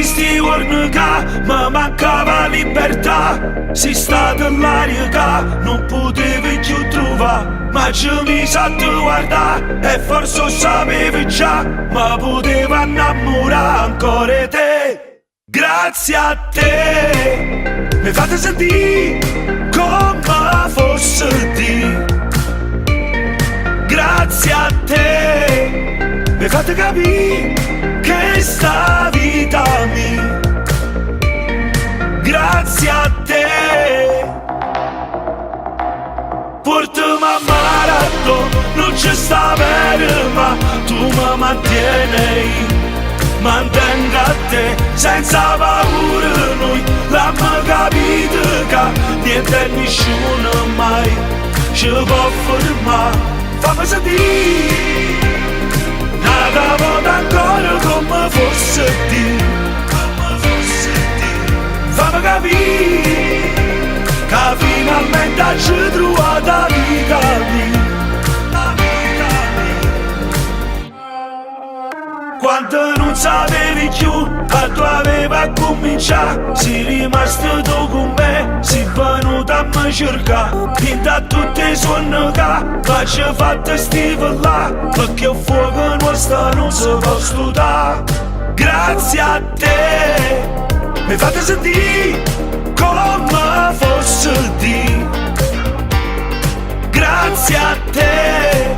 sti giorni che mi mancava libertà. Si stato l'aria che non potevi più trovare, ma ci mi sa tu guardare e forse lo sapevi già, ma poteva innamorare ancora te. Grazie a te mi fate sentire come fosse di. Grazie a te mi fate capire che sta vita mia. Grazie a te portami a maratona, non c'è sta bene ma tu mi mantieni. Mantengo a te senza paura, noi l'abbiamo capito che niente e nessuno mai ci può fermare. Fammi sentire una volta ancora come fosse di. Fammi capire che finalmente ci trovato la vita mia. Quando non sapevi più, a tu aveva cominciato. Sei rimasto tu con me, sei venuto a me cercare. Pinta tutti i suoni che facci fatte stive là, perché il fuoco nostro non si può studare. Grazie a te mi fate sentire come fosse di. Grazie a te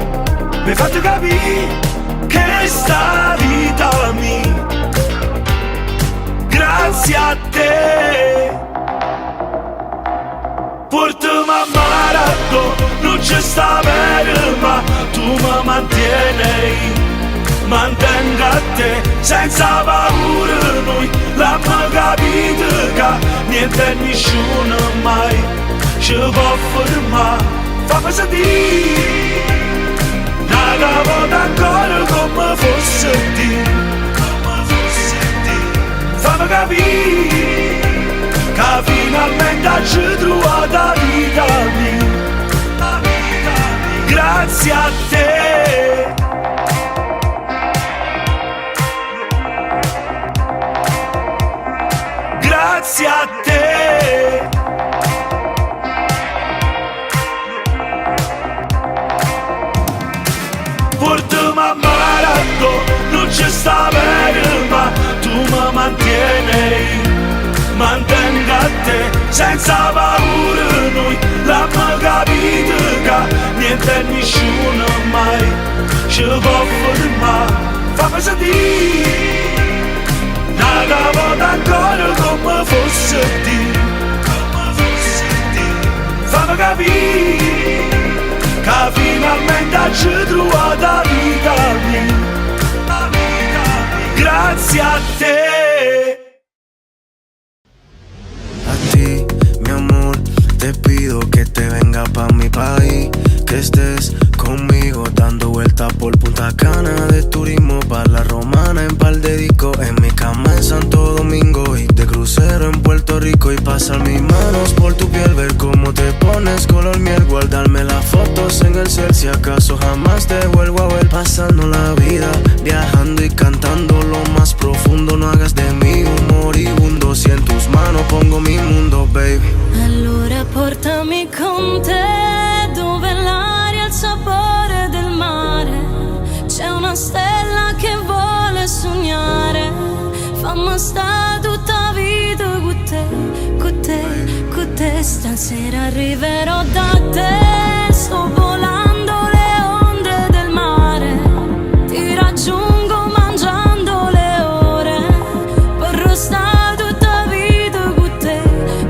mi fate capire che sta vita mia. Grazie a te portami a maratona, non c'è sta bene ma tu mi mantieni. Mantengo a te senza paura, noi l'abbiamo capito che niente e nessuno mai ci può fermare. Fammi sentire una volta ancora come fosse di. Fammi capire che finalmente ci trovato la vita mia. Grazie a te. Grazie a te. Portami a maratona, non c'è sta bene ma tu mi mantieni. Mantengo a te senza paura, noi l'abbiamo capito che niente e nessuno mai ci può fermare. Fammi sentire una volta ancora come fosse di. Fammi capire che finalmente ci trovato la vita mia. Grazie a te. A ti, mi amor, te pido que te venga pa' mi país, que estés conmigo dando vueltas por Punta Cana, de turismo pa' la Romana, en par de discos, en mi cama en Santo Domingo y de crucero en Puerto Rico y pasar mis manos por tu piel, ver cómo te pones color miel, guardarme las fotos en el cel, si acaso jamás te vuelvo a ver, pasando la vida, viajando y cantando lo más profundo, no hagas de mí un moribundo, si en tus manos pongo mi mundo, baby. Allora portami con te, dove l'aria ha il sapore del mare, c'è una stella che vuole sognare, fammi stare tutta vita con te, con te, con te, stasera arriverò da te, sto volando le onde del mare, ti raggiungo mangiando le ore, vorrò stare tutta vita con te,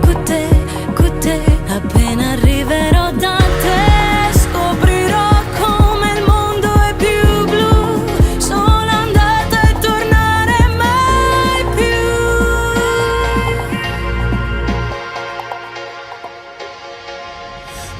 con te, con te, appena arriverò da te, scoprirò come il mondo è più blu, sono andata e tornare mai più.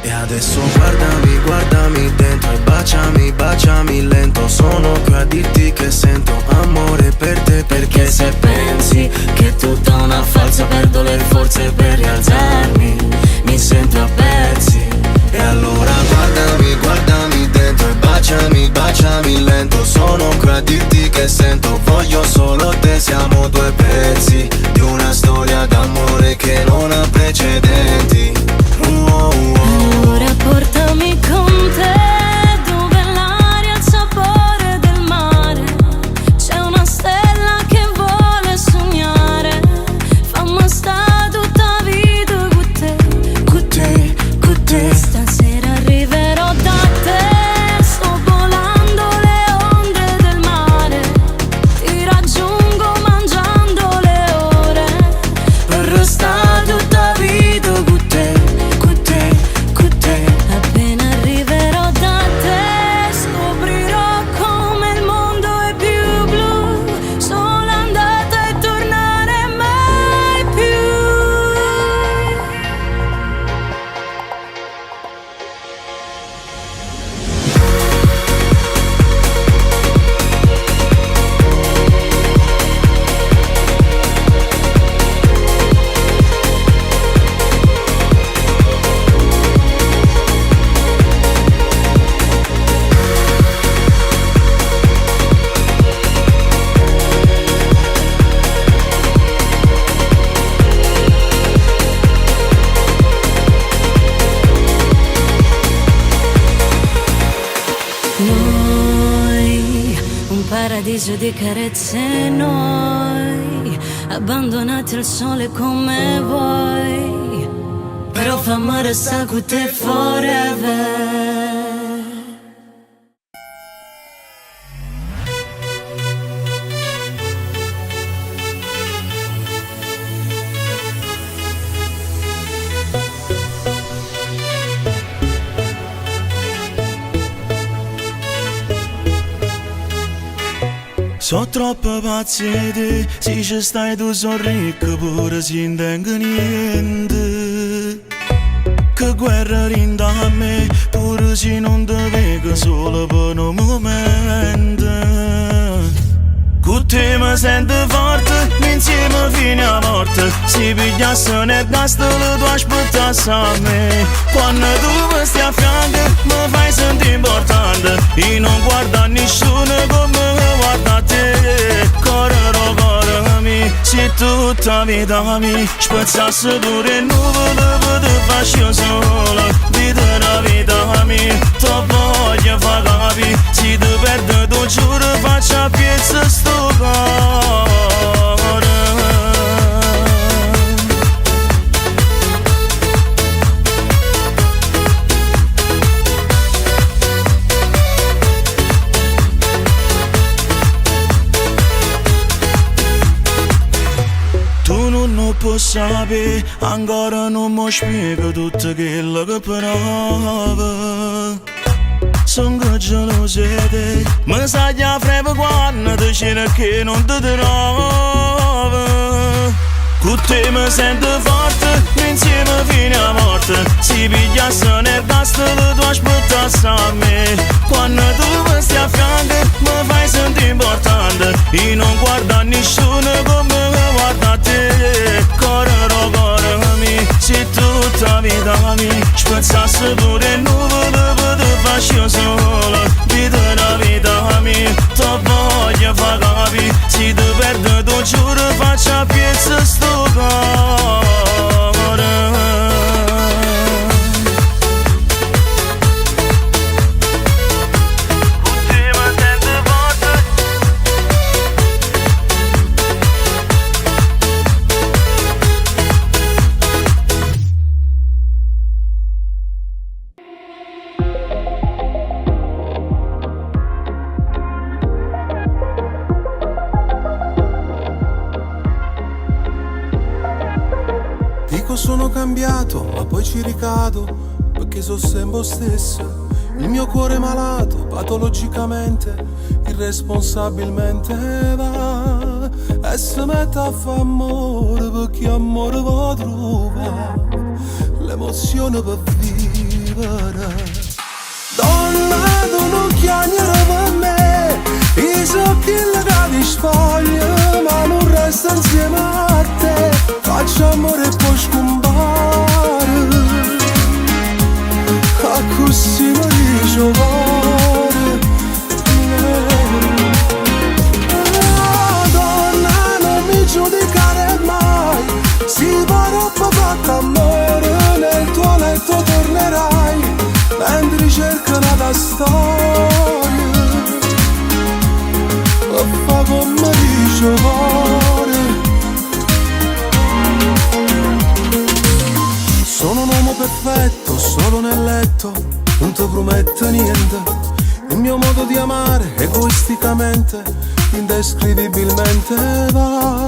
E adesso guardami, guardami dentro e baciami, baciami lento, sono qui a dirti che sento amore per te, perché se pensi che è tutta una falsa perdo le forze per rialzarmi, mi sento a pezzi. E allora guardami, guardami dentro e baciami, baciami lento, sono qui a dirti che sento, voglio solo te, siamo due pezzi. paradiso di carezze noi, abbandonati al sole come voi, però fammi restare con te forever. So troppo pazzete, se ci stai tu so ricco pure si intenga niente. Che guerra rinda a me, pure se non te vedo solo per un momento. Con te mi sento forte, insieme fino a morte. Se pigliasse nel gas te lo tu aspettassi a me. Quando tu mi stai a fianco mi fai sentire importante, e non guarda nessuno come guarda a te. Correro, corrami, se tutta vita mi spezzasse pure nuvole per te faccio solo. Vita la vita mia, ti voglio far capire, se ti perdo tu giuro faccio a piezza sto cuore. Tu non puoi sapere, ancora non mi spiego tutto quello che prova. Sono geloso di te, mi sa già freve quando ti c'era che non ti trovo. Con te mi sento forte, insieme fino a morte. Se pigliasse nel gas te lo tu aspettassi a me. Quando tu mi stai a fianco mi fai sentire importante, e non guarda nessuno come guarda a te. Correro, corrami, se tutta vita mi spezzasse pure nuvole per te faccio solo. Vita la vita mia, ti voglio far capire, se ti perdo tu giuro faccio a piezza sto cuore. Sono cambiato, ma poi ci ricado, perché sono sempre stesso. Il mio cuore malato, patologicamente, irresponsabilmente va e si mette a fare amore, perché amore va a trovare l'emozione per vivere. Donna, tu non chiamare per me, io so che la ti spoglia, ma non resta insieme a te. Faccio amore e poi scompare, a così mi dice cuore. Donna, non mi giudicare mai, si troppo fatto amore, nel tuo letto tornerai, mentre cerca una storia, e fa come dice cuore. Sono un uomo perfetto, solo nel letto, non ti prometto niente. Il mio modo di amare, egoisticamente, indescrivibilmente va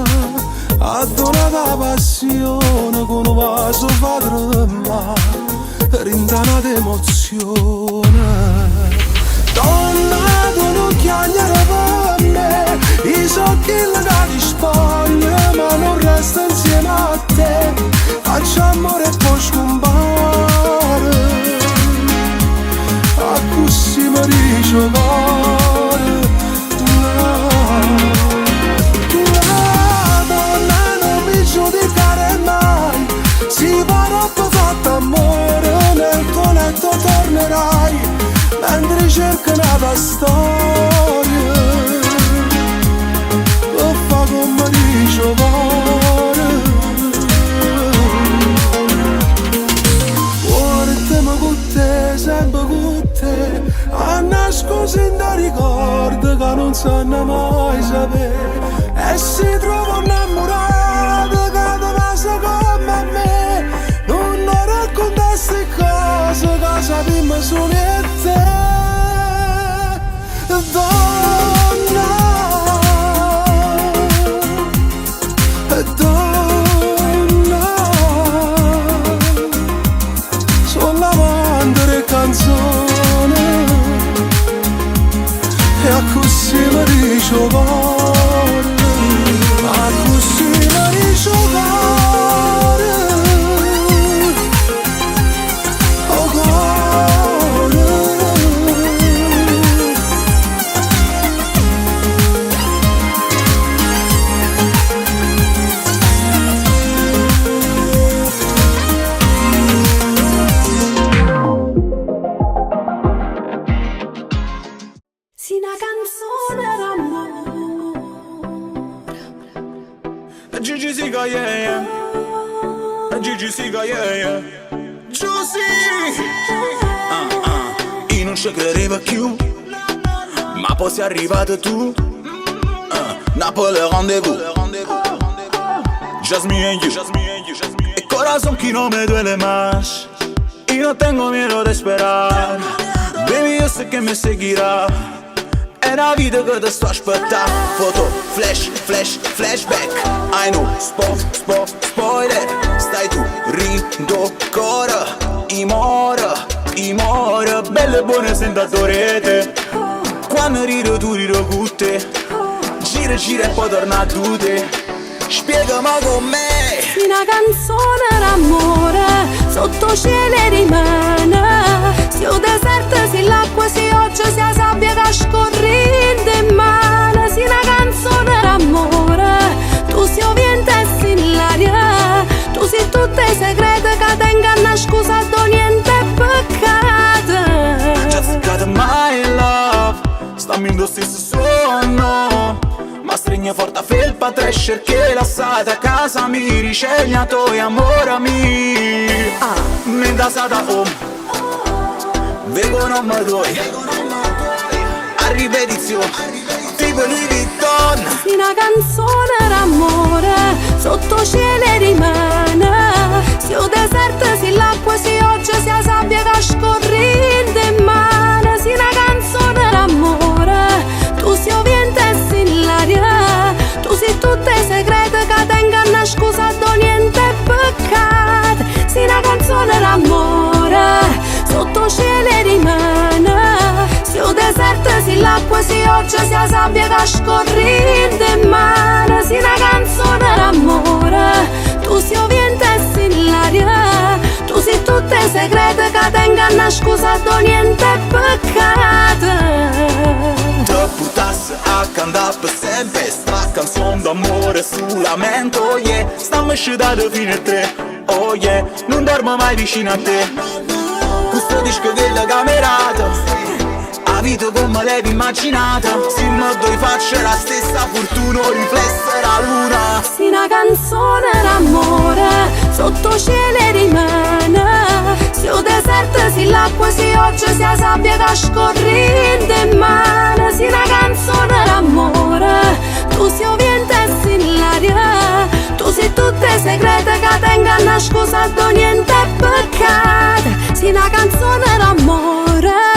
a donare la passione con un vaso fa tremare, rindana d'emozione. Donna, tu non chiamare per me, io so che la ti spoglia, ma non resta insieme a te. Faccio amore e poi scompare, a così mi dice cuore. Donna, non mi giudicare mai, si va troppo fatto amore, nel tuo letto tornerai, mentre cerca una storia, e fa come dice cuore. Sempre con te, a nascondere ricordi che non non sanno mai sapere. E si trova innamorato che ti passa come me. Non racconta ste cose che sappiamo solo io e te. Donna, donna, sono l'amante delle canzoni e a così mi dice cuore, a così mi dice cuore, oh cuore. Sì, una canzone d'amore. Gigi Siga, yeah, yeah. Gigi Siga, yeah, yeah. Giussi! Io non ci credevo più, ma poi sei arrivato tu. Napoli rendezvous. Just me and you. El corazón que no me duele más y no tengo miedo de esperar. Baby, yo sé que me seguirá. È la vita che ti sto aspettando. Foto, flash, flashback. I know, spoiler. Stai tu, rindo ancora. Imora, belle e buone sentatore. Quando rido tu rido con te. Gira e poi torna a te. Spiegami con me. Sì, una canzone d'amore sotto cielo rimane. Se il deserto, se l'acqua, se oggi, se la sabbia che scorrendo in mano. Sì, una canzone d'amore, tu sei il vento e sei l'aria. Tu sei tutto i segreti che tengono a scusa da niente peccato. Just got my love. Stammi in lo stesso sonno. Ma stringe forte a felpa trash che la sata a casa mi ricegna toi amore mio. Me da sata home. Vengo non mi doi. A ripetizione. Tipo Louis Vuitton. Sì, una canzone d'amore sotto cielo rimane. Se il deserto, se l'acqua, se oggi, se la sabbia che scorrendo in mano. Sì, una canzone d'amore, tu sei il vento e sei l'aria. Tu sei tutto i segreti che tengono a scusa da niente peccato. Sì, una canzone d'amore sotto cielo rimane. Se il deserto, se l'acqua, se oggi, se la sabbia che scorrendo in mano. Sì, una canzone d'amore, tu sei il vento e sei l'aria. Tu sei tutto i segreti che tengono a scusa da niente peccato. Te putasse a cantare per sempre sta canzone d'amore sul lamento, yeah. Stammi sciudando fino a 3, oh yeah. Non dormo mai vicino a te. Questo disco della camerata. La vita come l'avevi immaginata. Se mi doi faccio la stessa fortuna, riflessa la luna. Sì, una canzone d'amore sotto cielo rimane. Se il deserto, se l'acqua, se oggi, se la sabbia che scorrendo in mano. Sì, una canzone d'amore, tu sei il vento e sei l'aria. Tu sei tutto i segreti che tengono a scusa da niente peccato. Sì, una canzone d'amore.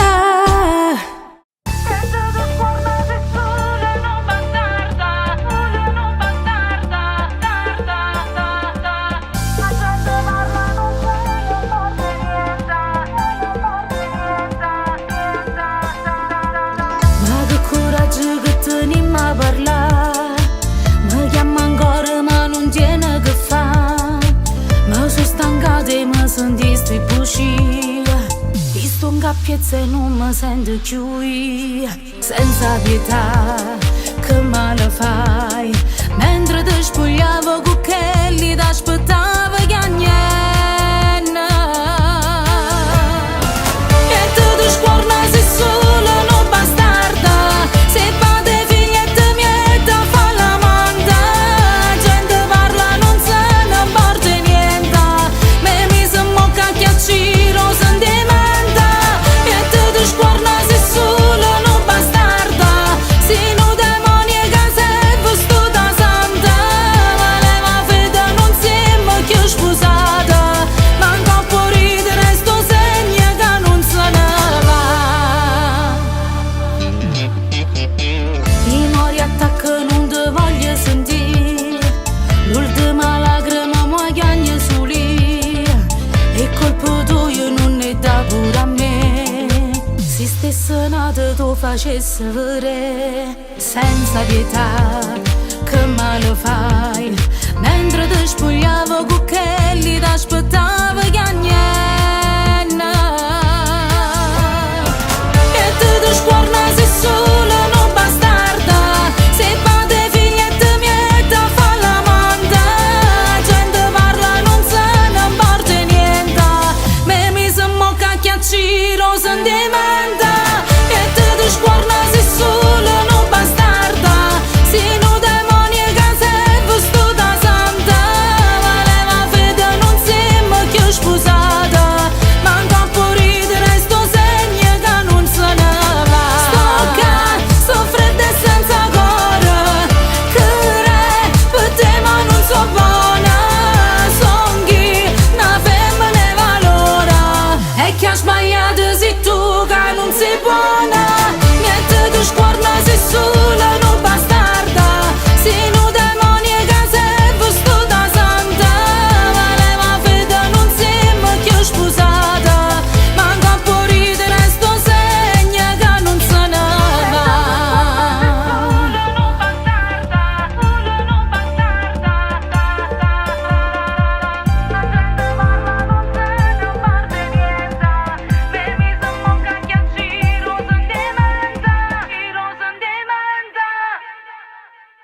Piezze non mi sento più senza pietà, che male fai mentre ti spogliavo con quelli ti aspettavo che niente e tu ti scorna sei solo non bastarda se fate figliette miette fa la manda gente parla non se ne porta niente me mi si mocca chiacciro sentimento. Sguarda se solo non bastarda, se non fosse nata tu facesse vedere senza pietà che male fai, mentre ti spogliavo con quelli ti aspettavo che niente, e tu ti sguarda sei solo non bastarda, sei padre figlietta mietta fa la manda, gente parla non se ne importa niente, me mi se mocca chiacciero sentimento.